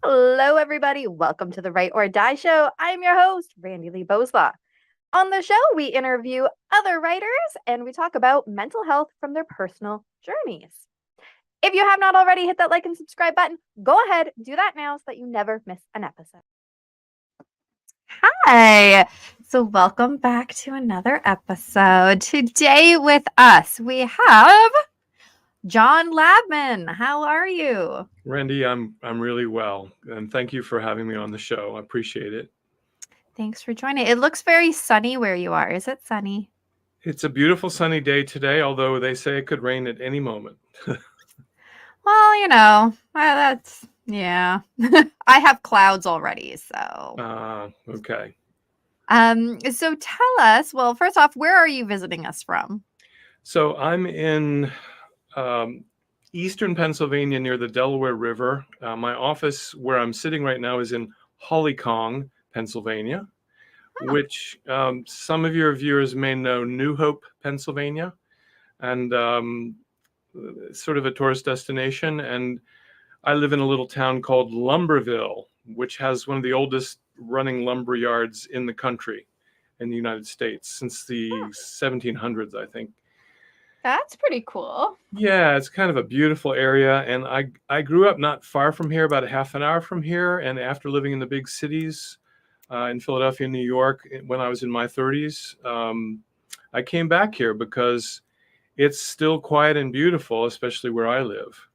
Hello, everybody. Welcome to the Write or Die Show. I'm your host, Randi-lee. On the show, we interview other writers and we talk about mental health from their personal journeys. If you have not already hit that like and subscribe button, go ahead, do that now so that you never miss an episode. Hi. So welcome back to another episode. Today with us, we have John Labman. How are you? Randy, I'm really well, and thank you for having me on the show. I appreciate it. Thanks for joining. It looks very sunny where you are. Is it sunny? It's a beautiful sunny day today, although they say it could rain at any moment. Well, that's, yeah. I have clouds already, so. Okay. So tell us, well, first off, where are you visiting us from? So I'm in eastern Pennsylvania near the Delaware River. My office where I'm sitting right now is in Hollycong, Pennsylvania, which some of your viewers may know New Hope, Pennsylvania, and sort of a tourist destination. And I live in a little town called Lumberville, which has one of the oldest running lumber yards in the country in the United States since the 1700s, I think. That's pretty cool. Yeah, it's kind of a beautiful area. And I grew up not far from here, about a half an hour from here. And after living in the big cities in Philadelphia, New York, when I was in my 30s, I came back here because it's still quiet and beautiful, especially where I live.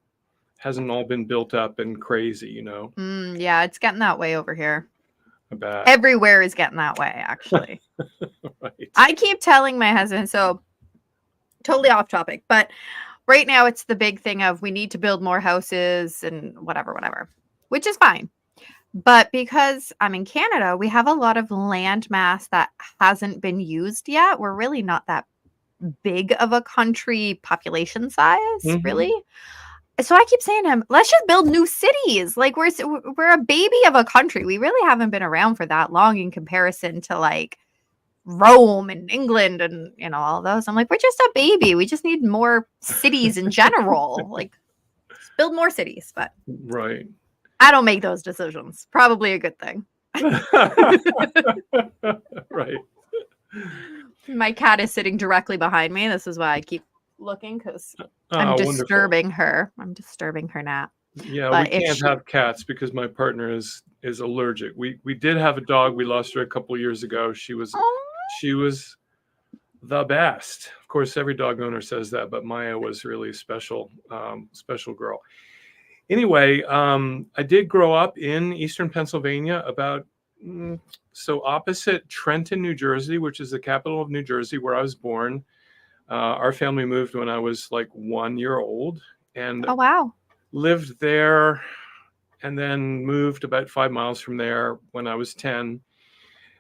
Hasn't all been built up and crazy, Yeah, it's getting that way over here. About Everywhere is getting that way, actually. right. I keep telling my husband, so totally off topic, but right now it's the big thing of we need to build more houses and whatever, which is fine. But because I'm in Canada, we have a lot of land mass that hasn't been used yet. We're really not that big of a country population size, really. So I keep saying to him, let's just build new cities. Like we're a baby of a country. We really haven't been around for that long in comparison to like Rome and England and all those. I'm like, we're just a baby. We just need more cities in general. Like build more cities, but Right. I don't make those decisions. Probably a good thing. Right. My cat is sitting directly behind me. This is why I keep looking because I'm disturbing her. I'm disturbing her nap. Yeah, but we can't have cats because my partner is allergic. We did have a dog. We lost her a couple of years ago. She was the best. Of course, every dog owner says that, but Maya was really special girl. Anyway, I did grow up in eastern Pennsylvania, so opposite Trenton, New Jersey, which is the capital of New Jersey, where I was born. Our family moved when I was like 1 year old, and oh wow, lived there, and then moved about 5 miles from there when I was 10.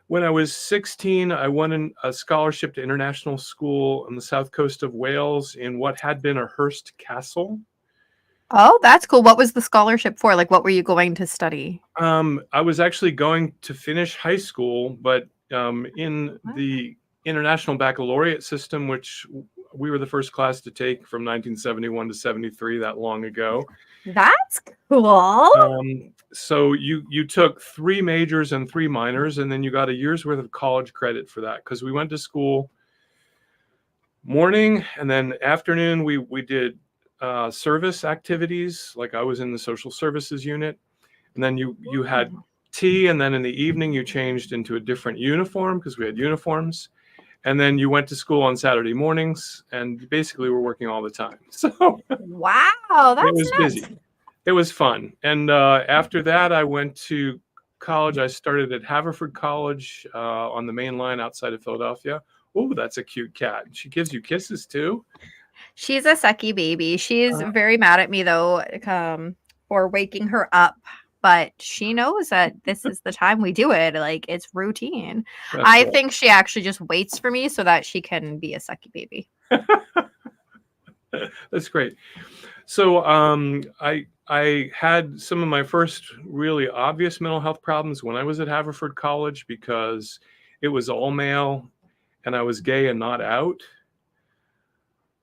When I was 16, I won a scholarship to international school on the south coast of Wales in what had been a Hearst castle. Oh, that's cool. What was the scholarship for? Like, what were you going to study? I was actually going to finish high school, but in the international baccalaureate system, which we were the first class to take from 1971 to 73, that long ago. That's cool. So you took 3 majors and 3 minors, and then you got a year's worth of college credit for that, because we went to school morning, and then afternoon we did service activities. Like I was in the social services unit, and then you had tea, and then in the evening you changed into a different uniform because we had uniforms, and then you went to school on Saturday mornings, and basically we're working all the time. So wow, that's it was busy. It was fun. And after that, I went to college. I started at Haverford College on the main line outside of Philadelphia. Oh, that's a cute cat. She gives you kisses too. She's a sucky baby. She's very mad at me though for waking her up, but she knows that this is the time we do it. Like it's routine. I think she actually just waits for me so that she can be a sucky baby. That's great. So I had some of my first really obvious mental health problems when I was at Haverford College because it was all male and I was gay and not out.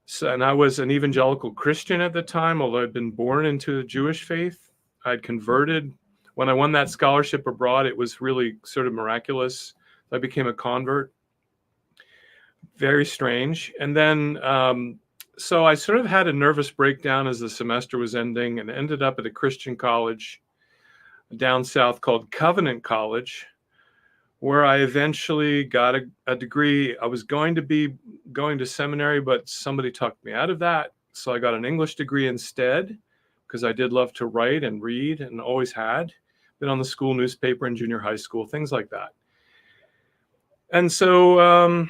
So, and I was an evangelical Christian at the time, although I'd been born into the Jewish faith. I'd converted when I won that scholarship abroad, it was really sort of miraculous. I became a convert. Very strange. And then, so I sort of had a nervous breakdown as the semester was ending and ended up at a Christian college down south called Covenant College, where I eventually got a degree. I was going to be going to seminary, but somebody talked me out of that. So I got an English degree instead, because I did love to write and read and always had. Been on the school newspaper in junior high school, things like that. And so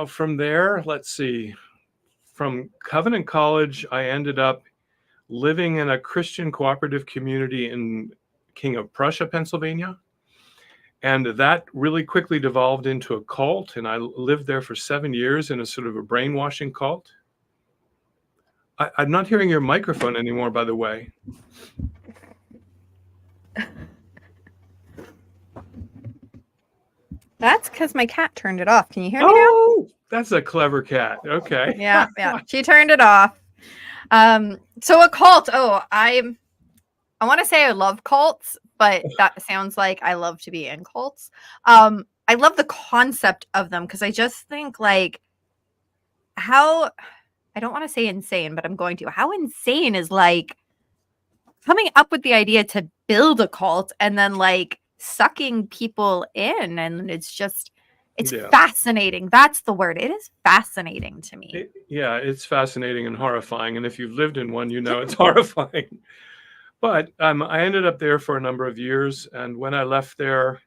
from there, let's see, from Covenant College, I ended up living in a Christian cooperative community in King of Prussia, Pennsylvania. And that really quickly devolved into a cult. And I lived there for 7 years in a sort of a brainwashing cult. I'm not hearing your microphone anymore, by the way. That's because my cat turned it off. Can you hear me now? Oh, that's a clever cat. Okay. Yeah. She turned it off. So a cult. Oh, I want to say I love cults, but that sounds like I love to be in cults. I love the concept of them because I just think like how, I don't want to say insane, but I'm going to. How insane is like coming up with the idea to build a cult and then like sucking people in, and it's fascinating. That's the word. It is fascinating to me. It's fascinating and horrifying. And if you've lived in one, you know it's horrifying. But I ended up there for a number of years. And when I left there,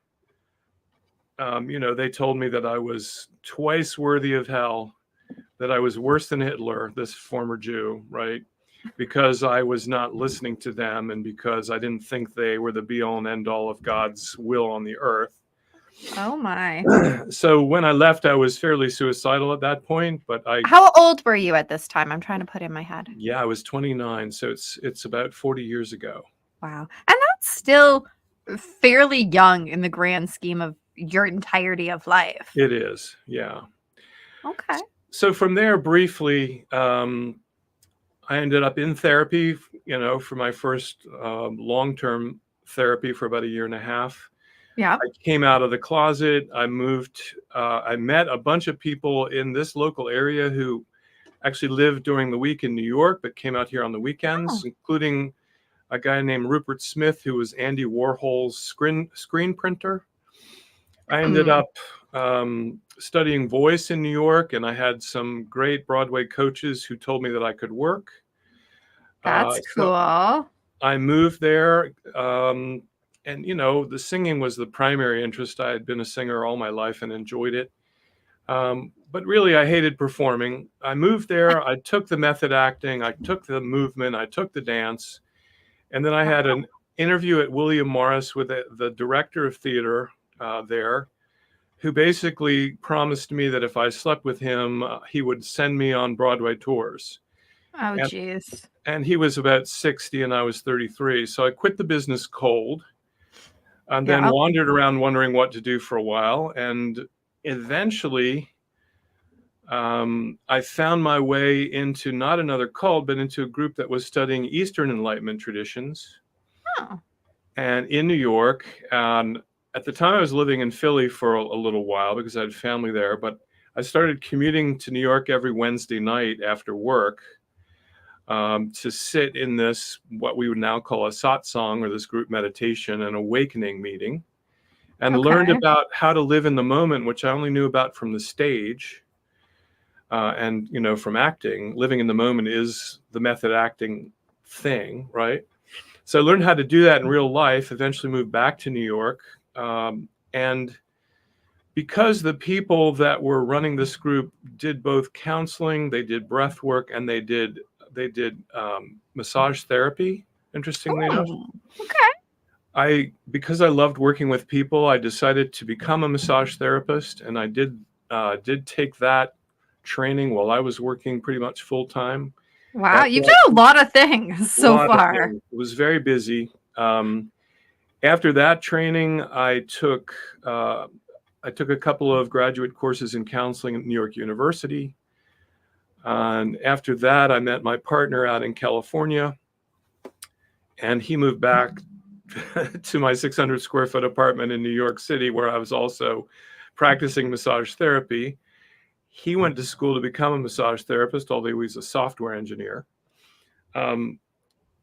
they told me that I was twice worthy of hell, that I was worse than Hitler, this former Jew, right? Because I was not listening to them and because I didn't think they were the be-all and end-all of God's will on the earth. Oh my. So when I left, I was fairly suicidal at that point, but How old were you at this time? I'm trying to put in my head. Yeah, I was 29, so it's about 40 years ago. Wow. And that's still fairly young in the grand scheme of your entirety of life. It is, yeah. Okay. So from there, briefly, I ended up in therapy, for my first long-term therapy for about 1.5 years. Yeah. I came out of the closet. I moved. I met a bunch of people in this local area who actually lived during the week in New York, but came out here on the weekends, including a guy named Rupert Smith, who was Andy Warhol's screen printer. I ended up studying voice in New York, and I had some great Broadway coaches who told me that I could work. That's cool. So I moved there, and the singing was the primary interest. I had been a singer all my life and enjoyed it. But really, I hated performing. I moved there. I took the method acting. I took the movement. I took the dance. And then I had an interview at William Morris with the director of theater there, who basically promised me that if I slept with him, he would send me on Broadway tours. Oh, geez. And he was about 60 and I was 33. So I quit the business cold and then wandered around wondering what to do for a while. And eventually, I found my way into not another cult, but into a group that was studying Eastern Enlightenment traditions. Oh. And in New York, at the time I was living in Philly for a little while because I had family there, but I started commuting to New York every Wednesday night after work to sit in this, what we would now call a satsang, or this group meditation and awakening meeting, and learned about how to live in the moment, which I only knew about from the stage. And, from acting. Living in the moment is the method acting thing, right? So I learned how to do that in real life, eventually moved back to New York. And because the people that were running this group did both counseling, they did breath work, and they did massage therapy, interestingly enough. Okay. Because I loved working with people, I decided to become a massage therapist, and I did take that training while I was working pretty much full time. Wow, you've done a lot of things so far. It was very busy. After that training, I took a couple of graduate courses in counseling at New York University. And after that, I met my partner out in California, and he moved back to my 600 square foot apartment in New York City, where I was also practicing massage therapy. He went to school to become a massage therapist, although he was a software engineer.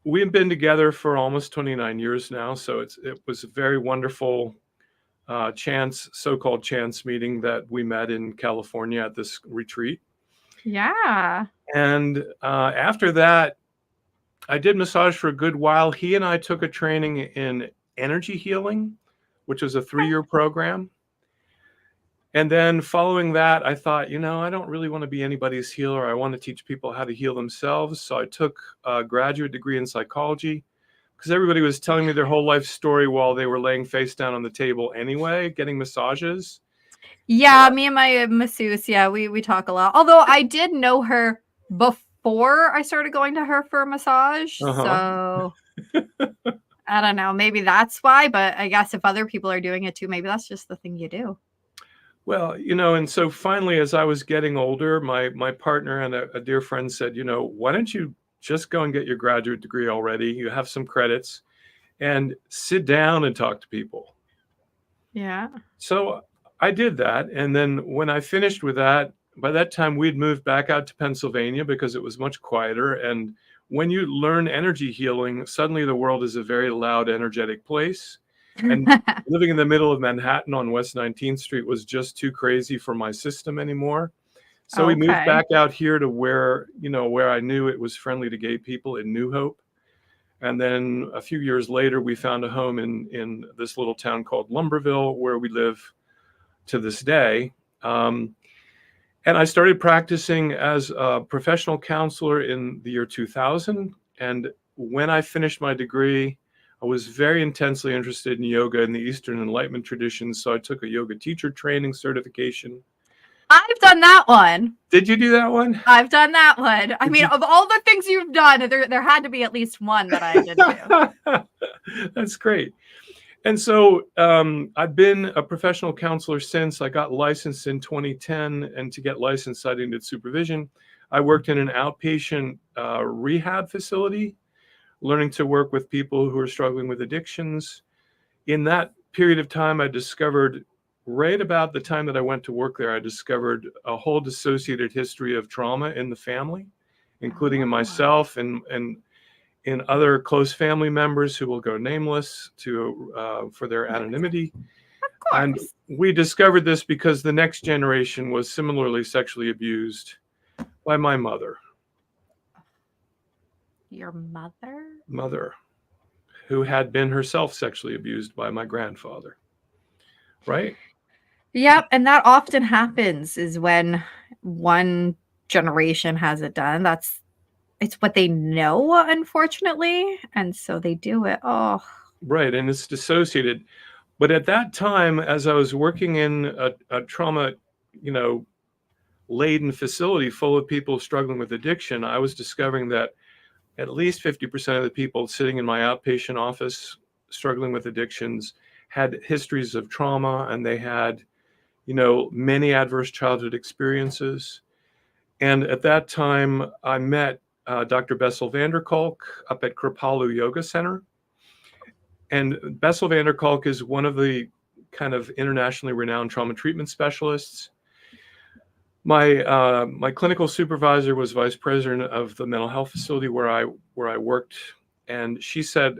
We've been together for almost 29 years now, so it was a very wonderful so-called chance meeting that we met in California at this retreat. Yeah. And after that, I did massage for a good while. He and I took a training in energy healing, which was a 3-year program. And then following that, I thought, I don't really want to be anybody's healer. I want to teach people how to heal themselves. So I took a graduate degree in psychology because everybody was telling me their whole life story while they were laying face down on the table anyway, getting massages. Yeah, me and my masseuse, we talk a lot. Although I did know her before I started going to her for a massage. So I don't know. Maybe that's why. But I guess if other people are doing it too, maybe that's just the thing you do. Well, and so finally, as I was getting older, my partner and a dear friend said, why don't you just go and get your graduate degree already? You have some credits and sit down and talk to people. Yeah. So I did that. And then when I finished with that, by that time we'd moved back out to Pennsylvania because it was much quieter. And when you learn energy healing, suddenly the world is a very loud, energetic place. And living in the middle of Manhattan on West 19th Street was just too crazy for my system anymore. So we moved back out here to where I knew it was friendly to gay people in New Hope. And then a few years later, we found a home in this little town called Lumberville, where we live to this day. And I started practicing as a professional counselor in the year 2000. And when I finished my degree, I was very intensely interested in yoga and the Eastern Enlightenment traditions. So I took a yoga teacher training certification. I've done that one. Did you do that one? I've done that one. I mean, of all the things you've done, there had to be at least one that I did do. That's great. And so I've been a professional counselor since. I got licensed in 2010, and to get licensed, I needed supervision. I worked in an outpatient rehab facility, learning to work with people who are struggling with addictions. In that period of time, I discovered, right about the time that I went to work there, I discovered a whole dissociated history of trauma in the family, including in myself and in other close family members who will go nameless for their anonymity. And we discovered this because the next generation was similarly sexually abused by my mother. Your mother? Mother, who had been herself sexually abused by my grandfather. Right? Yep. And that often happens is when one generation has it done. It's what they know, unfortunately. And so they do it. Oh. Right. And it's dissociated. But at that time, as I was working in a trauma, laden facility full of people struggling with addiction, I was discovering that at least 50% of the people sitting in my outpatient office struggling with addictions had histories of trauma, and they had, many adverse childhood experiences. And at that time, I met Dr. Bessel van der Kolk up at Kripalu Yoga Center. And Bessel van der Kolk is one of the kind of internationally renowned trauma treatment specialists. My clinical supervisor was vice president of the mental health facility where I worked, and she said,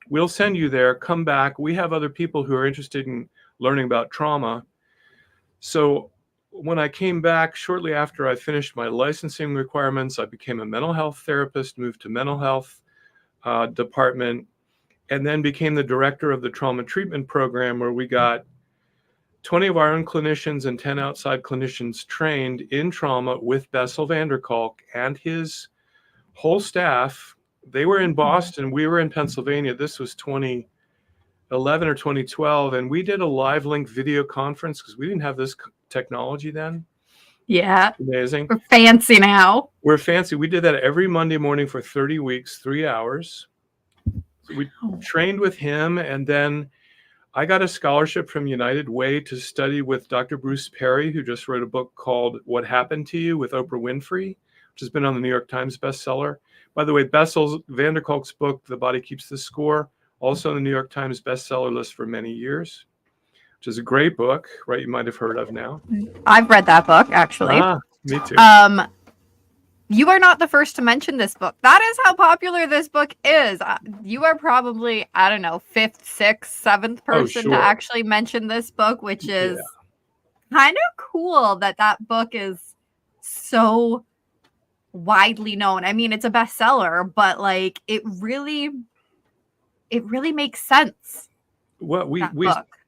we'll send you there, come back. We have other people who are interested in learning about trauma. So when I came back shortly after I finished my licensing requirements, I became a mental health therapist, moved to mental health department, and then became the director of the trauma treatment program, where we got 20 of our own clinicians and 10 outside clinicians trained in trauma with Bessel van der Kolk and his whole staff. They were in Boston. We were in Pennsylvania. This was 2011 or 2012. And we did a live link video conference because we didn't have this technology then. Yeah. Amazing. We're fancy now. We're fancy. We did that every Monday morning for 30 weeks, 3 hours. So we trained with him, and then I got a scholarship from United Way to study with Dr. Bruce Perry, who just wrote a book called What Happened to You with Oprah Winfrey, which has been on the New York Times bestseller. By the way, Bessel van der Kolk's book, The Body Keeps the Score, also on the New York Times bestseller list for many years, which is a great book, right? You might have heard of now. I've read that book, actually. Me too. You are not the first to mention this book. That is how popular this book is. You are probably, I don't know, 5th, 6th, 7th person to actually mention this book, which is kind of cool that that book is so widely known. I mean, it's a bestseller, but like it really makes sense. Well,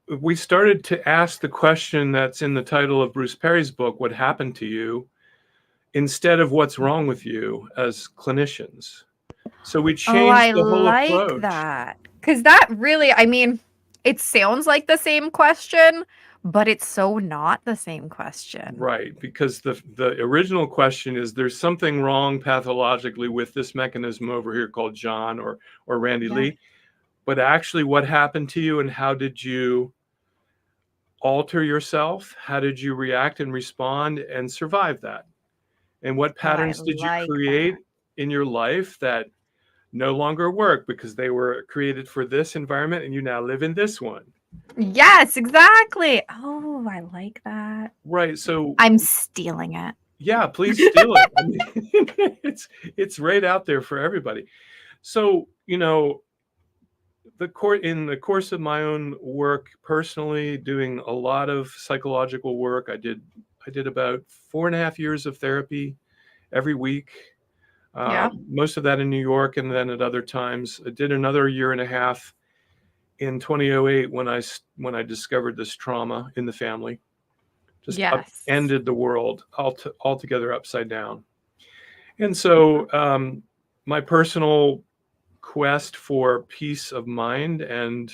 we started to ask the question that's in the title of Bruce Perry's book, What Happened to You, instead of what's wrong with you as clinicians. So we changed the whole approach. I like that. Because that really, I mean, it sounds like the same question, but it's so not the same question. Right, because the original question is there's something wrong pathologically with this mechanism over here called John or Randi-lee. But actually what happened to you and how did you alter yourself? How did you react and respond and survive that? And what patterns did you create in your life that no longer work because they were created for this environment and you now live in this one? Yes, exactly. Oh, I like that. Right. So I'm stealing it. Yeah, please steal it. I mean, it's right out there for everybody. So, you know, in the course of my own work personally, doing a lot of psychological work, I did about 4.5 years of therapy every week. Most of that in New York, and then at other times I did another 1.5 years in 2008 when I discovered this trauma in the family. Just ended the world altogether upside down. And so my personal quest for peace of mind and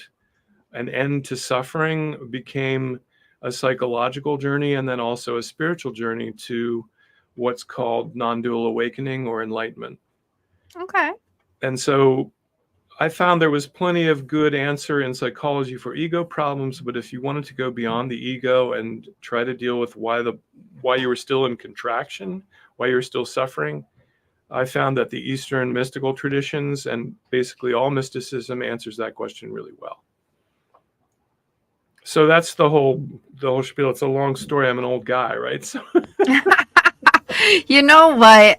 an end to suffering became a psychological journey and then also a spiritual journey to what's called non-dual awakening or enlightenment. Okay. And so I found there was plenty of good answer in psychology for ego problems, but if you wanted to go beyond the ego and try to deal with why you were still in contraction, why you're still suffering, I found that the Eastern mystical traditions and basically all mysticism answers that question really well. So that's the whole spiel. It's a long story. I'm an old guy, right? So you know what?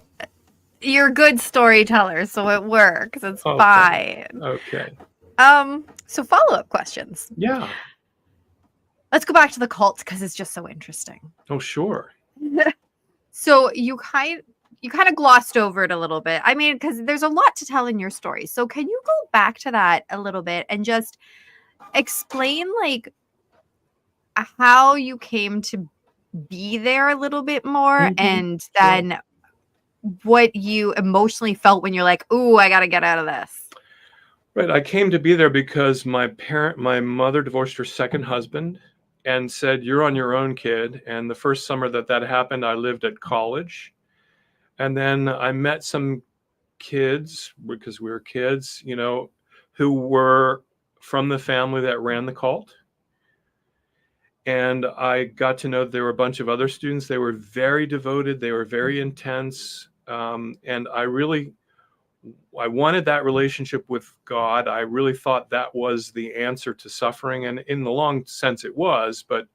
You're a good storyteller, so it works. It's fine. Okay. So follow-up questions. Yeah. Let's go back to the cult because it's just so interesting. Oh, sure. So you kind of glossed over it a little bit. I mean, because there's a lot to tell in your story. So can you go back to that a little bit and just explain like how you came to be there a little bit more and then what you emotionally felt when you're like, ooh, I got to get out of this? Right. I came to be there because my mother divorced her second husband and said, you're on your own, kid. And the first summer that happened, I lived at college. And then I met some kids, because we were kids, you know, who were from the family that ran the cult. And I got to know that there were a bunch of other students. They were very devoted. They were very intense. And I wanted that relationship with God. I really thought that was the answer to suffering. And in the long sense it was, but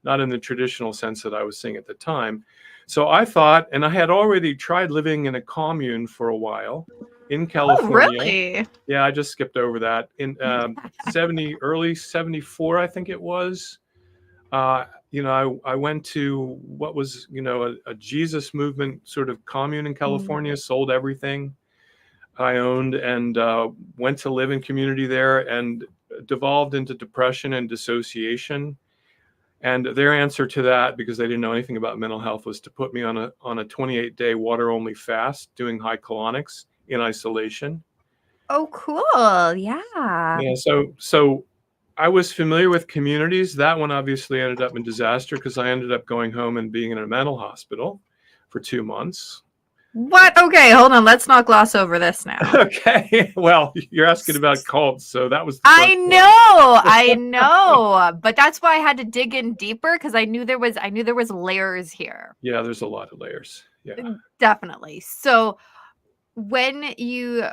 not in the traditional sense that I was seeing at the time. So I thought, and I had already tried living in a commune for a while in California. Oh, really? Yeah, I just skipped over that. In early 74, I think it was. You know, I went to what was, you know, a Jesus movement sort of commune in California, sold everything I owned and went to live in community there and devolved into depression and dissociation. And their answer to that, because they didn't know anything about mental health, was to put me on a 28-day water-only fast, doing high colonics in isolation. Oh, cool. Yeah. Yeah. So I was familiar with communities. That one obviously ended up in disaster because I ended up going home and being in a mental hospital for 2 months. What? Okay, hold on. Let's not gloss over this now. Okay. Well, you're asking about cults, so that was. I know. But that's why I had to dig in deeper because I knew there was layers here. Yeah, there's a lot of layers. Yeah. Definitely. So when you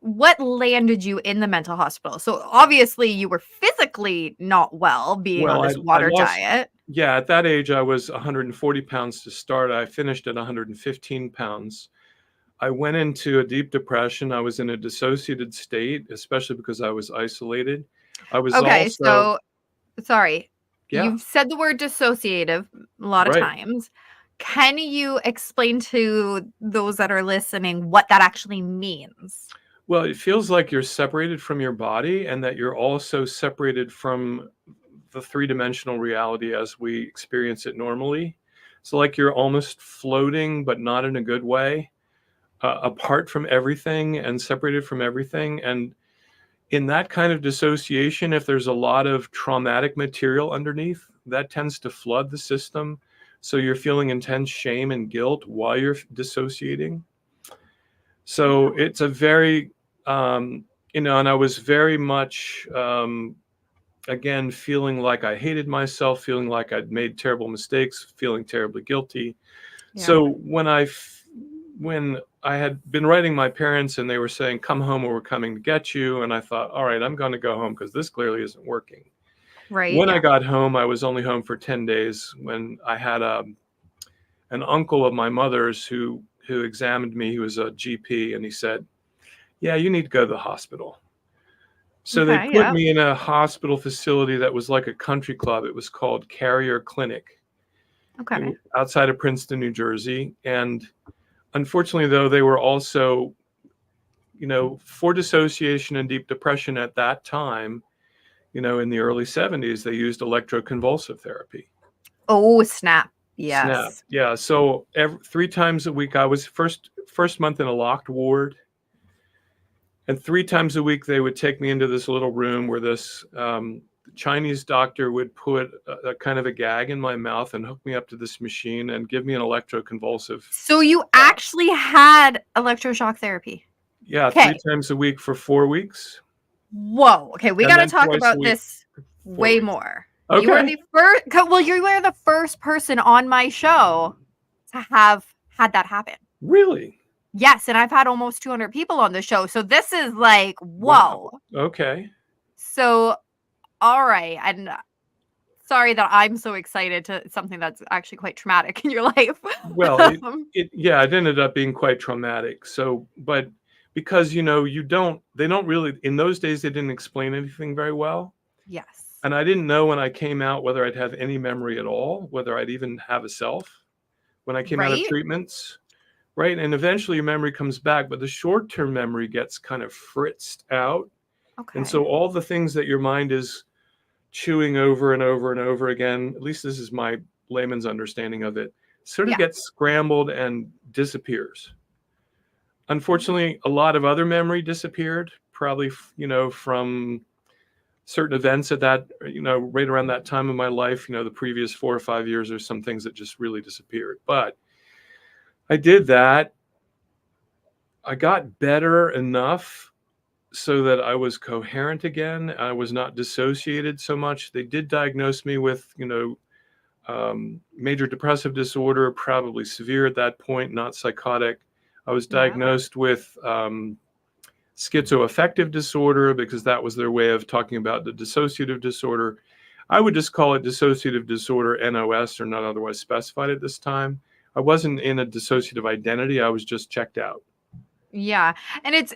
what landed you in the mental hospital? So obviously you were physically not well being on Well, this I water lost, diet. yeah, at that age, I was 140 pounds to start. I finished at 115 pounds. I went into a deep depression. I was in a dissociated state, especially because I was isolated. I was Okay, also, so sorry. yeah, You've said the word dissociative a lot of right. times. Can you explain to those that are listening what that actually means? Well, it feels like you're separated from your body and that you're also separated from the three-dimensional reality as we experience it normally. So, like you're almost floating, but not in a good way, apart from everything and separated from everything. And in that kind of dissociation, if there's a lot of traumatic material underneath, that tends to flood the system. So you're feeling intense shame and guilt while you're dissociating. So Yeah. it's a very, and I was very much, again, feeling like I hated myself, feeling like I'd made terrible mistakes, feeling terribly guilty. Yeah. So when I had been writing my parents and they were saying, come home or we're coming to get you. And I thought, all right, I'm going to go home because this clearly isn't working. Right. When I Yeah. got home, I was only home for 10 days when I had an uncle of my mother's who examined me. He was a GP and he said, yeah, you need to go to the hospital. So they Okay. put Yeah. me in a hospital facility that was like a country club. It was called Carrier Clinic Okay. outside of Princeton, New Jersey. And unfortunately, though, they were also, for dissociation and deep depression at that time, in the early 70s, they used electroconvulsive therapy. Oh, snap. Snap. Yes. Yeah. So 3 times a week, I was first month in a locked ward. And 3 times a week, they would take me into this little room where this Chinese doctor would put a kind of a gag in my mouth and hook me up to this machine and give me an electroconvulsive. So you actually had electroshock therapy. Yeah, three Okay. times a week for 4 weeks, Whoa. Okay, we and got to then talk twice a about week this for four way weeks. more. You are Okay. the first. Well, you were the first person on my show to have had that happen. Really? Yes, and I've had almost 200 people on the show, so this is like Wow. whoa. Okay. So, all right, and sorry that I'm so excited to something that's actually quite traumatic in your life. Well, it ended up being quite traumatic. So, but because they don't really, in those days they didn't explain anything very well. Yes. And I didn't know when I came out whether I'd have any memory at all, whether I'd even have a self when I came out of Right? treatments, right? And eventually your memory comes back, but the short-term memory gets kind of fritzed out. And Okay. so all the things that your mind is chewing over and over and over again, at least this is my layman's understanding of it, sort of Yeah. gets scrambled and disappears. Unfortunately, a lot of other memory disappeared, probably, from certain events at that, right around that time of my life, the previous 4 or 5 years, there's some things that just really disappeared. But I did that. I got better enough so that I was coherent again. I was not dissociated so much. They did diagnose me with, major depressive disorder, probably severe at that point, not psychotic. I was Yeah. diagnosed with schizoaffective disorder because that was their way of talking about the dissociative disorder. I would just call it dissociative disorder NOS, or not otherwise specified at this time. I wasn't in a dissociative identity. I was just checked out. Yeah. And it's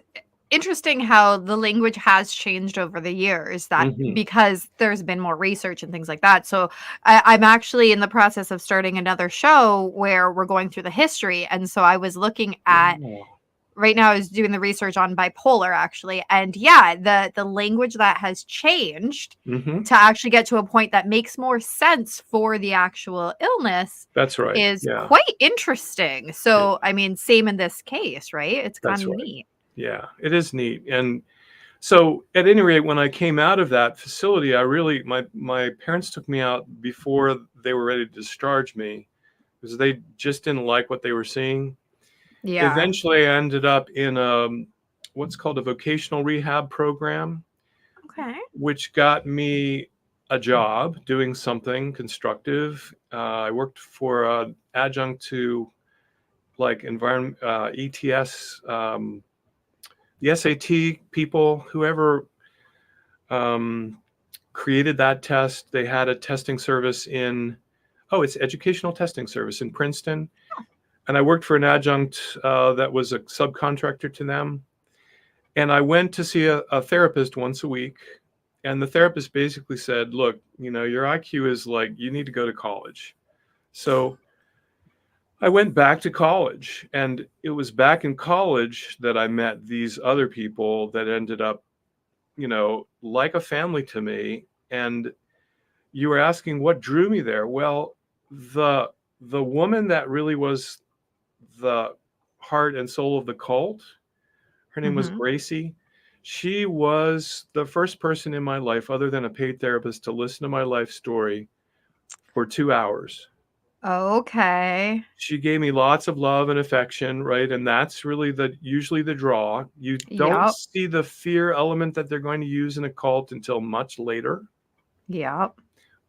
interesting how the language has changed over the years that Hmm. because there's been more research and things like that. So I'm actually in the process of starting another show where we're going through the history. And so I was looking at Wow. right now I was doing the research on bipolar actually. And yeah, the language that has changed Hmm. to actually get to a point that makes more sense for the actual illness That's right. is Yeah. quite interesting. Yeah. So, I mean, same in this case, right? It's kind That's of right. neat. Yeah. It is neat. And so at any rate, when I came out of that facility, my parents took me out before they were ready to discharge me because they just didn't like what they were seeing. Yeah. Eventually, I ended up in what's called a vocational rehab program, Okay. which got me a job doing something constructive. I worked for an adjunct to like environment ETS, the the SAT people, whoever created that test, they had a testing service it's educational testing service in Princeton. And I worked for an adjunct that was a subcontractor to them. And I went to see a therapist once a week. And the therapist basically said, look, your IQ is like, you need to go to college. So I went back to college, and it was back in college that I met these other people that ended up, like a family to me. And you were asking what drew me there. Well, the woman that really was the heart and soul of the cult, her name was Mm-hmm. Gracie. She was the first person in my life, other than a paid therapist, to listen to my life story for 2 hours. Okay. She gave me lots of love and affection, right? And that's really usually the draw. You don't Yep. see the fear element that they're going to use in a cult until much later. Yep.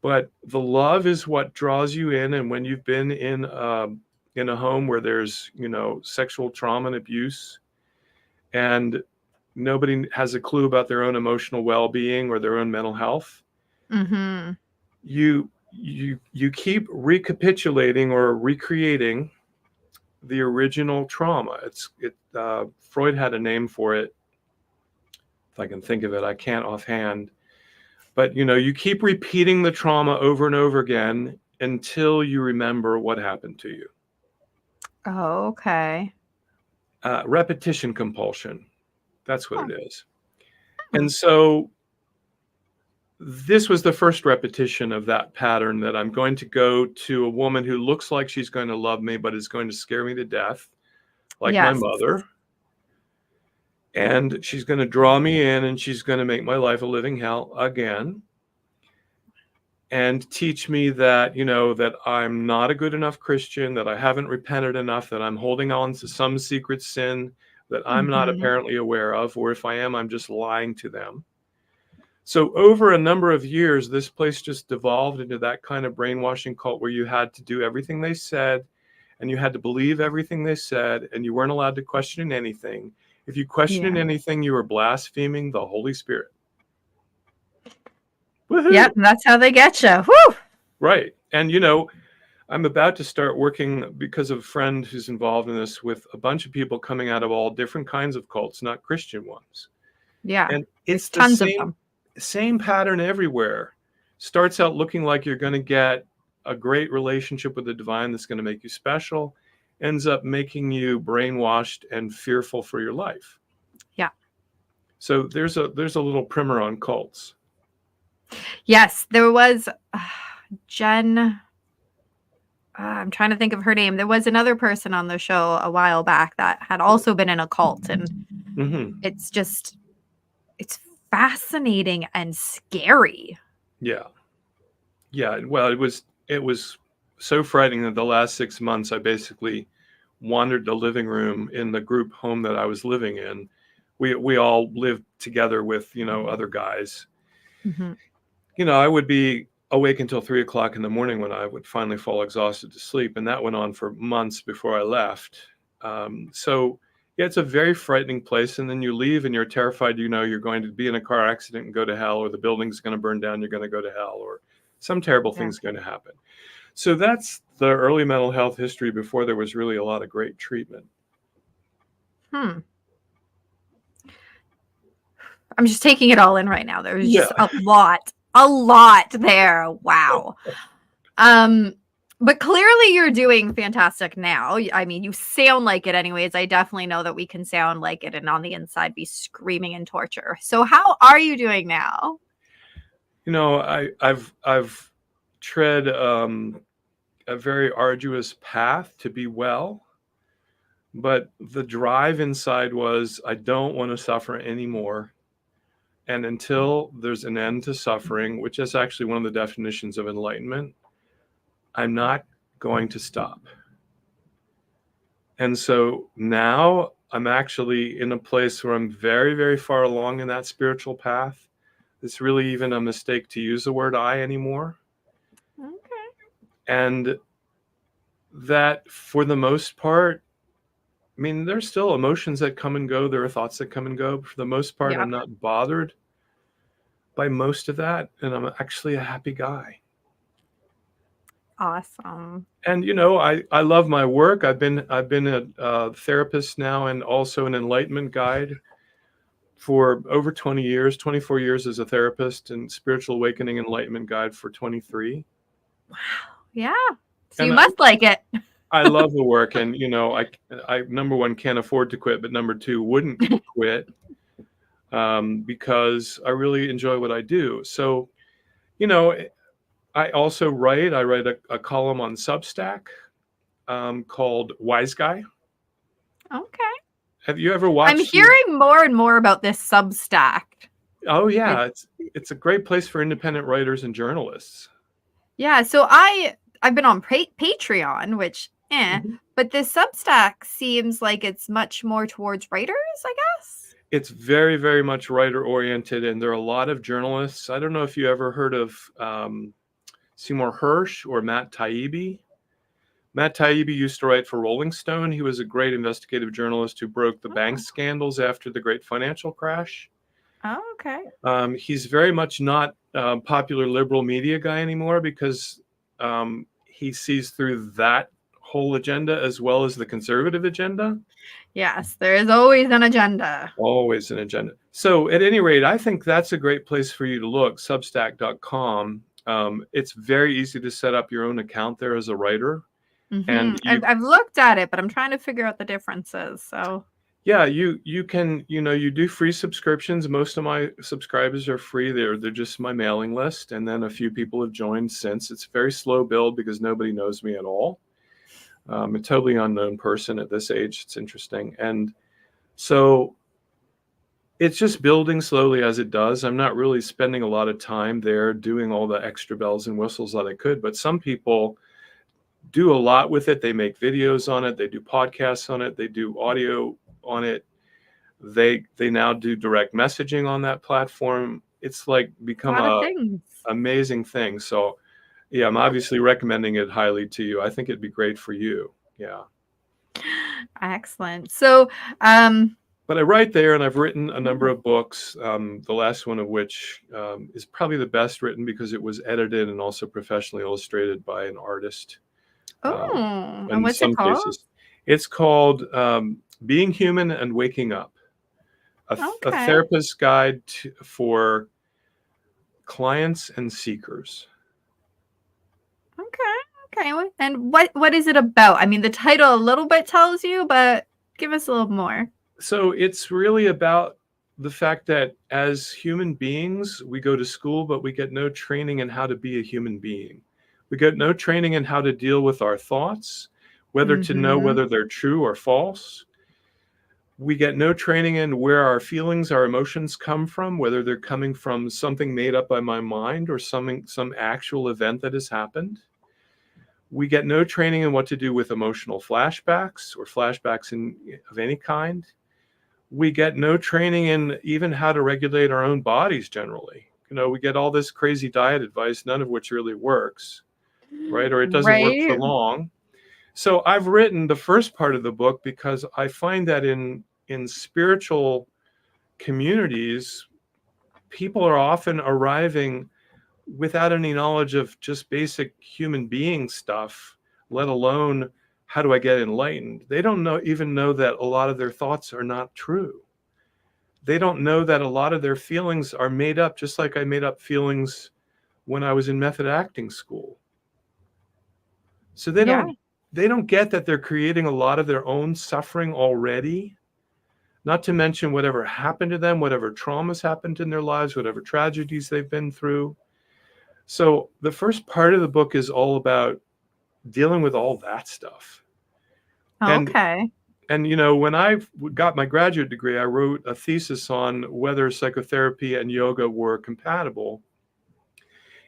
But the love is what draws you in. And when you've been in a home where there's, sexual trauma and abuse, and nobody has a clue about their own emotional well-being or their own mental health, Mm-hmm. you keep recapitulating or recreating the original trauma. Freud had a name for it. If I can think of it, I can't offhand. But you keep repeating the trauma over and over again until you remember what happened to you. Okay. Repetition compulsion. That's what Huh. it is. And so this was the first repetition of that pattern, that I'm going to go to a woman who looks like she's going to love me, but is going to scare me to death, like my Yes. mother. And she's going to draw me in, and she's going to make my life a living hell again. And teach me that, that I'm not a good enough Christian, that I haven't repented enough, that I'm holding on to some secret sin that I'm not Mm-hmm. apparently aware of, or if I am, I'm just lying to them. So over a number of years, this place just devolved into that kind of brainwashing cult where you had to do everything they said, and you had to believe everything they said, and you weren't allowed to question anything. If you questioned Yeah. anything, you were blaspheming the Holy Spirit. Woohoo! Yep. That's how they get you. Woo! Right. And, I'm about to start working, because of a friend who's involved in this, with a bunch of people coming out of all different kinds of cults, not Christian ones. Yeah. And There's it's the tons of them. same pattern everywhere. Starts out looking like you're going to get a great relationship with the divine that's going to make you special, ends up making you brainwashed and fearful for your life. Yeah. So there's a little primer on cults. Yes, there was Jen. I'm trying to think of her name. There was another person on the show a while back that had also been in a cult, and Mm-hmm. it's fascinating and scary. Yeah. Well, it was so frightening that the last 6 months I basically wandered the living room in the group home that I was living in. We all lived together with other guys. Mm-hmm. I would be awake until 3:00 in the morning when I would finally fall exhausted to sleep, and that went on for months before I left. So yeah, it's a very frightening place. And then you leave, and you're terrified. You're going to be in a car accident and go to hell, or the building's going to burn down. You're going to go to hell, or some terrible thing's going to happen. So that's the early mental health history before there was really a lot of great treatment. I'm just taking it all in right now. There's just a lot there. Wow. But clearly you're doing fantastic now. I mean, you sound like it anyways. I definitely know that we can sound like it and on the inside be screaming in torture. So how are you doing now? I've tread a very arduous path to be well, but the drive inside was, I don't want to suffer anymore. And until there's an end to suffering, which is actually one of the definitions of enlightenment, I'm not going to stop. And so now I'm actually in a place where I'm very, very far along in that spiritual path. It's really even a mistake to use the word I anymore. Okay. And that, for the most part, I mean, there's still emotions that come and go. There are thoughts that come and go. But for the most part, Yeah. I'm not bothered by most of that. And I'm actually a happy guy. Awesome. And, I love my work. I've been a therapist now and also an enlightenment guide for over 20 years, 24 years as a therapist, and spiritual awakening enlightenment guide for 23. Wow. Yeah. So And you must like it. I love the work, and I number one can't afford to quit, but number two wouldn't quit because I really enjoy what I do. So, I also write. I write a column on Substack called Wise Guy. Okay. Have you ever watched? I'm hearing more and more about this Substack. Oh yeah, it's a great place for independent writers and journalists. Yeah. So I've been on Patreon, which but this Substack seems like it's much more towards writers, I guess. It's very, very much writer oriented, and there are a lot of journalists. I don't know if you ever heard of Seymour Hersh or Matt Taibbi. Matt Taibbi used to write for Rolling Stone. He was a great investigative journalist who broke the bank scandals after the great financial crash. Oh, okay. He's very much not a popular liberal media guy anymore because he sees through that whole agenda as well as the conservative agenda. Yes, there is always an agenda. Always an agenda. So at any rate, I think that's a great place for you to look, substack.com. It's very easy to set up your own account there as a writer. And I've looked at it, but I'm trying to figure out the differences. So yeah, you can, you do free subscriptions. Most of my subscribers are free. They're just my mailing list. And then a few people have joined since. It's a very slow build because nobody knows me at all. I'm a totally unknown person at this age. It's interesting. And so it's just building slowly as it does. I'm not really spending a lot of time there doing all the extra bells and whistles that I could, but some people do a lot with it. They make videos on it. They do podcasts on it. They do audio on it. They now do direct messaging on that platform. It's like become an amazing thing. So yeah, I'm obviously recommending it highly to you. I think it'd be great for you. Yeah. Excellent. So, but I write there, and I've written a number of books. The last one of which is probably the best written because it was edited and also professionally illustrated by an artist. and what's it called? It's called Being Human and Waking Up, a therapist's guide for clients and seekers. Okay. And what is it about? I mean, the title a little bit tells you, but give us a little more. So it's really about the fact that as human beings, we go to school, but we get no training in how to be a human being. We get no training in how to deal with our thoughts, whether to know whether they're true or false. We get no training in where our feelings, our emotions come from, whether they're coming from something made up by my mind or some actual event that has happened. We get no training in what to do with emotional flashbacks or flashbacks of any kind. We get no training in even how to regulate our own bodies generally. We get all this crazy diet advice, none of which really works, right? Or it doesn't work for long. So I've written the first part of the book because I find that in spiritual communities, people are often arriving without any knowledge of just basic human being stuff, let alone how do I get enlightened. They don't even know that a lot of their thoughts are not true. They don't know that a lot of their feelings are made up, just like I made up feelings when I was in method acting school. So they don't get that they're creating a lot of their own suffering already, not to mention whatever happened to them, whatever traumas happened in their lives, whatever tragedies they've been through. So the first part of the book is all about dealing with all that stuff. Okay. And when I got my graduate degree, I wrote a thesis on whether psychotherapy and yoga were compatible.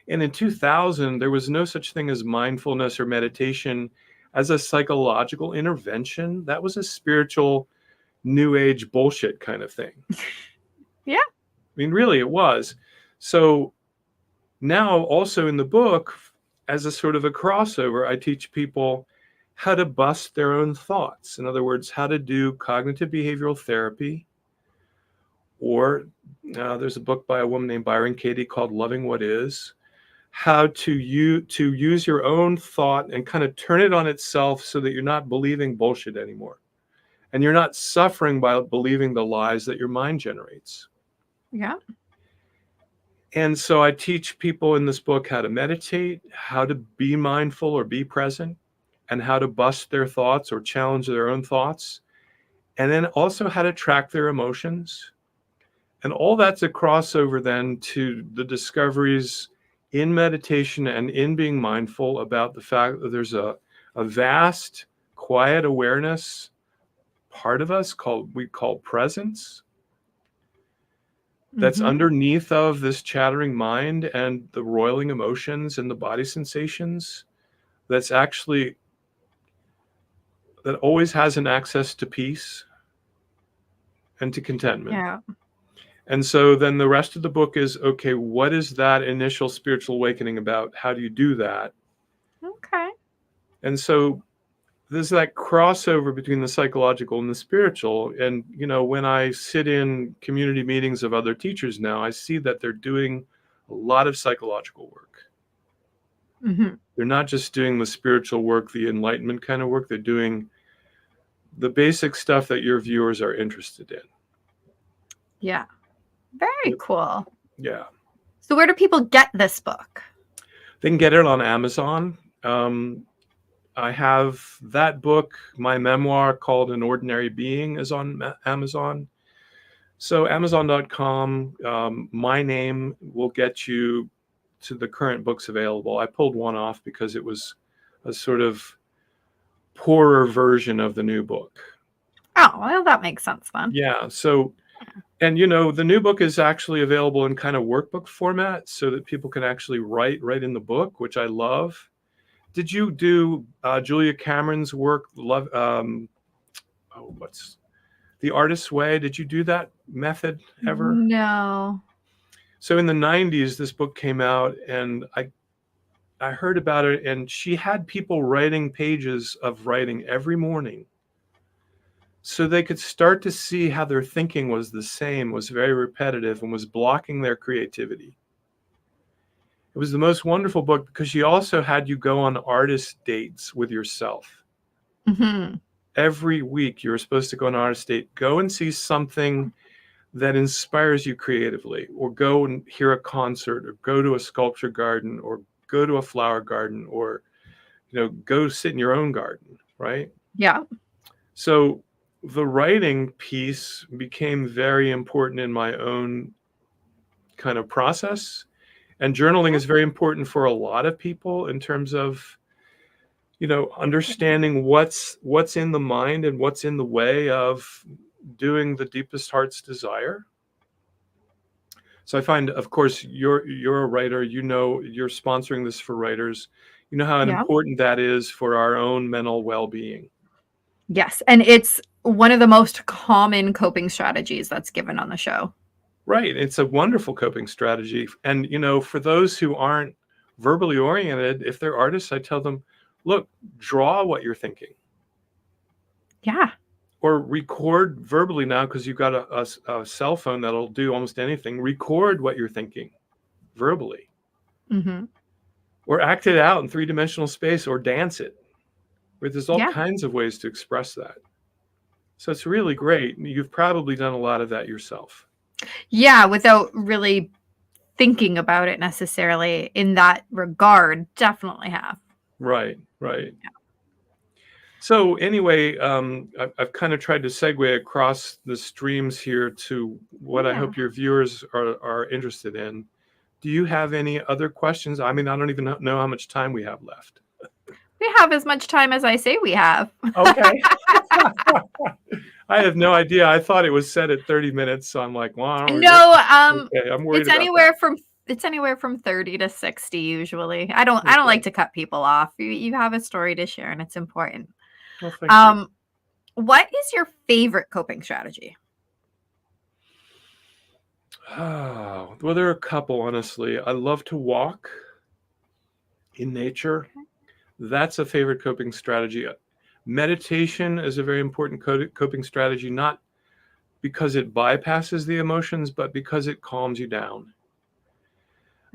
And in 2000, there was no such thing as mindfulness or meditation as a psychological intervention. That was a spiritual new age bullshit kind of thing. Yeah. I mean, really, it was. So now also in the book, as a sort of a crossover, I teach people how to bust their own thoughts. In other words, how to do cognitive behavioral therapy. Or there's a book by a woman named Byron Katie called Loving What Is. How to use your own thought and kind of turn it on itself so that you're not believing bullshit anymore. And you're not suffering by believing the lies that your mind generates. Yeah. And so I teach people in this book how to meditate, how to be mindful or be present, and how to bust their thoughts or challenge their own thoughts. And then also how to track their emotions. And all that's a crossover then to the discoveries in meditation and in being mindful about the fact that there's a vast, quiet awareness part of us we call presence that's underneath of this chattering mind and the roiling emotions and the body sensations that always has an access to peace and to contentment. Yeah. And so then the rest of the book is, okay, what is that initial spiritual awakening about? How do you do that? Okay. And so there's that crossover between the psychological and the spiritual. And, when I sit in community meetings of other teachers now, I see that they're doing a lot of psychological work. They're not just doing the spiritual work, the enlightenment kind of work. They're doing the basic stuff that your viewers are interested in. Yeah. Very cool. Yeah. So where do people get this book? They can get it on Amazon. I have that book, my memoir called An Ordinary Being, is on Amazon. So Amazon.com, my name will get you to the current books available. I pulled one off because it was a sort of poorer version of the new book. Oh, well, that makes sense then. Yeah. So, and the new book is actually available in kind of workbook format so that people can actually write right in the book, which I love. Did you do Julia Cameron's work? What's The Artist's Way? Did you do that method ever? No. So in the 90s, this book came out, and I heard about it, and she had people writing pages of writing every morning so they could start to see how their thinking was the same, was very repetitive, and was blocking their creativity. It was the most wonderful book because she also had you go on artist dates with yourself. Every week you were supposed to go on an artist date, go and see something that inspires you creatively, or go and hear a concert, or go to a sculpture garden, or go to a flower garden, or go sit in your own garden, right? Yeah. So the writing piece became very important in my own kind of process. And journaling is very important for a lot of people in terms of, understanding what's in the mind and what's in the way of doing the deepest heart's desire. So I find, of course, you're a writer, you're sponsoring this for writers. You know how important that is for our own mental well-being. Yes. And it's one of the most common coping strategies that's given on the show. Right. It's a wonderful coping strategy. And, for those who aren't verbally oriented, if they're artists, I tell them, look, draw what you're thinking. Yeah. Or record verbally now, because you've got a cell phone that'll do almost anything. Record what you're thinking verbally. Or act it out in three-dimensional space, or dance it. There's all kinds of ways to express that. So it's really great. You've probably done a lot of that yourself. Yeah, without really thinking about it necessarily in that regard, definitely have. Right. Yeah. So anyway, I've kind of tried to segue across the streams here to what I hope your viewers are interested in. Do you have any other questions? I mean, I don't even know how much time we have left. We have as much time as I say we have. Okay. I have no idea. I thought it was set at 30 minutes, so I'm like, well, I don't know. Okay, I'm worried it's about anywhere from 30 to 60 usually. I don't like to cut people off. You have a story to share, and it's important. Well, thank you. What is your favorite coping strategy? Oh, well, there are a couple, honestly. I love to walk in nature. That's a favorite coping strategy. Meditation is a very important coping strategy, not because it bypasses the emotions, but because it calms you down.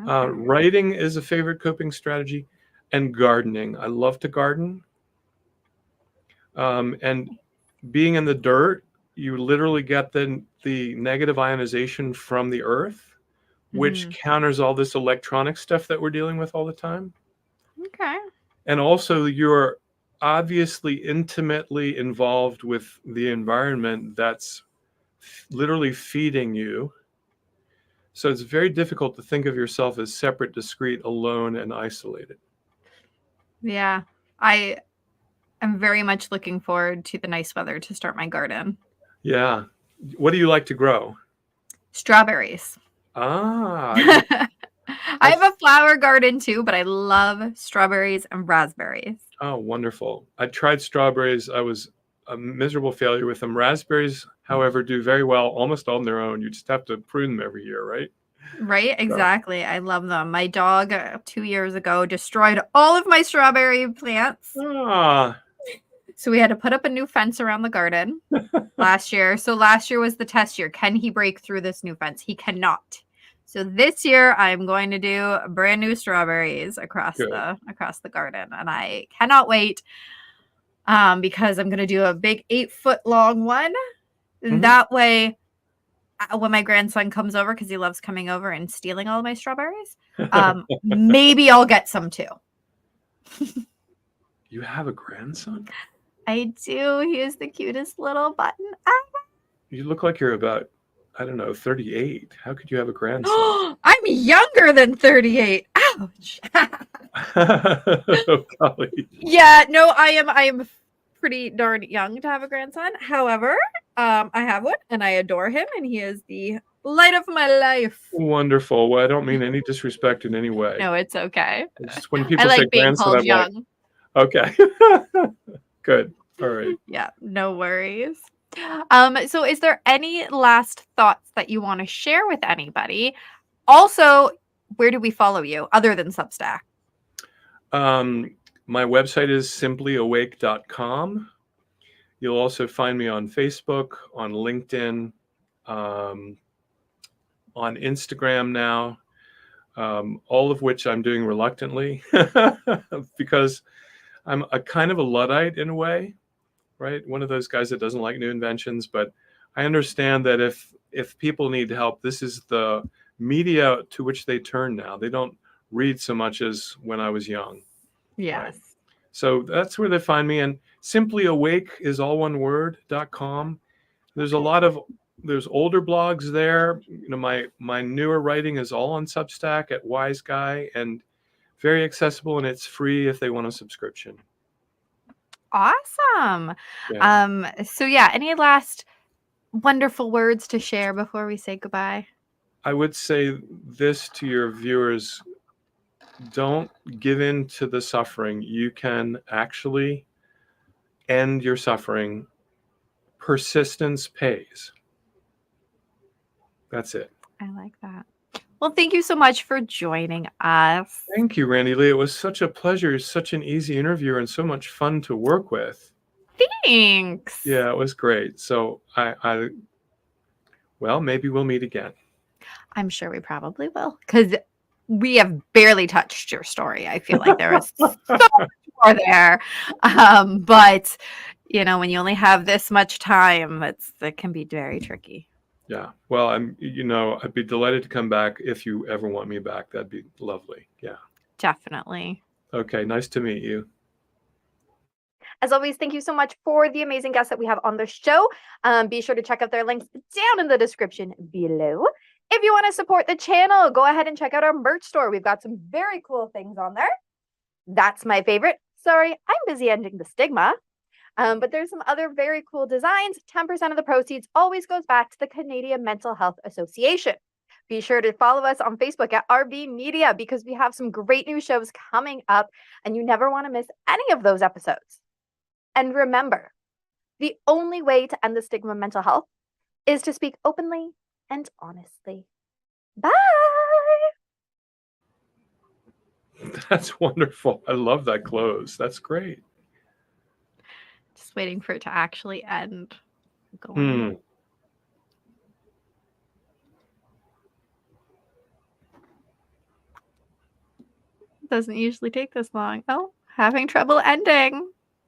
Okay. Writing is a favorite coping strategy, and gardening. I love to garden. And being in the dirt, you literally get the negative ionization from the earth, which counters all this electronic stuff that we're dealing with all the time. Okay. And also, you're obviously intimately involved with the environment that's literally feeding you. So it's very difficult to think of yourself as separate, discrete, alone, and isolated. Yeah. I am very much looking forward to the nice weather to start my garden. Yeah. What do you like to grow? Strawberries. Ah, I have a flower garden too, but I love strawberries and raspberries. oh, wonderful. I tried strawberries. I was a miserable failure with them. Raspberries, however, do very well almost on their own. You just have to prune them every year, right? Right? Exactly. I love them. My dog 2 years ago destroyed all of my strawberry plants. Ah, So we had to put up a new fence around the garden last year. So last year was the test year. Can he break through this new fence? He cannot. So this year I'm going to do brand new strawberries across good. the garden, and I cannot wait because I'm going to do a big 8-foot long one. And that way, when my grandson comes over, because he loves coming over and stealing all of my strawberries, maybe I'll get some too. You have a grandson? I do. He is the cutest little button. You look like you're about, I don't know, 38. How could you have a grandson? I'm younger than 38. Ouch. Oh, golly. Yeah, no, I am pretty darn young to have a grandson. However, I have one and I adore him, and he is the light of my life. Wonderful. Well, I don't mean any disrespect in any way. No, it's okay. It's just when people I say like being grandson, called I'm young. like, okay. Good. All right. Yeah, no worries. So is there any last thoughts that you want to share with anybody? Also, where do we follow you other than Substack? My website is simplyawake.com. You'll also find me on Facebook, on LinkedIn, on Instagram now, all of which I'm doing reluctantly because I'm a kind of a Luddite in a way, right? One of those guys that doesn't like new inventions, but I understand that if people need help, this is the media to which they turn now. They don't read so much as when I was young. Yes. Right. So that's where they find me. And Simply Awake is all one word.com. There's a lot of, there's older blogs there. You know, my newer writing is all on Substack at Wise Guy, and very accessible, and it's free if they want a subscription. Awesome. Yeah. So yeah, any last wonderful words to share before we say goodbye? I would say this to your viewers: don't give in to the suffering. You can actually end your suffering. Persistence pays. That's it. I like that. Well, thank you so much for joining us. Thank you, Randi-lee. It was such a pleasure. You're such an easy interviewer and so much fun to work with. Thanks. Yeah, it was great. So well, maybe we'll meet again. I'm sure we probably will, because we have barely touched your story. I feel like there is so much more there. But you know, when you only have this much time, that can be very tricky. Yeah. Well, I'd be delighted to come back if you ever want me back. That'd be lovely. Yeah. Definitely. Okay. Nice to meet you. As always, thank you so much for the amazing guests that we have on the show. Be sure to check out their links down in the description below. If you want to support the channel, go ahead and check out our merch store. We've got some very cool things on there. That's my favorite. Sorry, I'm busy ending the stigma. But there's some other very cool designs. 10% of the proceeds always goes back to the Canadian Mental Health Association. Be sure to follow us on Facebook at RB Media, because we have some great new shows coming up and you never want to miss any of those episodes. And remember, the only way to end the stigma of mental health is to speak openly and honestly. Bye. That's wonderful. I love that close. That's great. Just waiting for it to actually end. Going. Doesn't usually take this long. Oh, having trouble ending.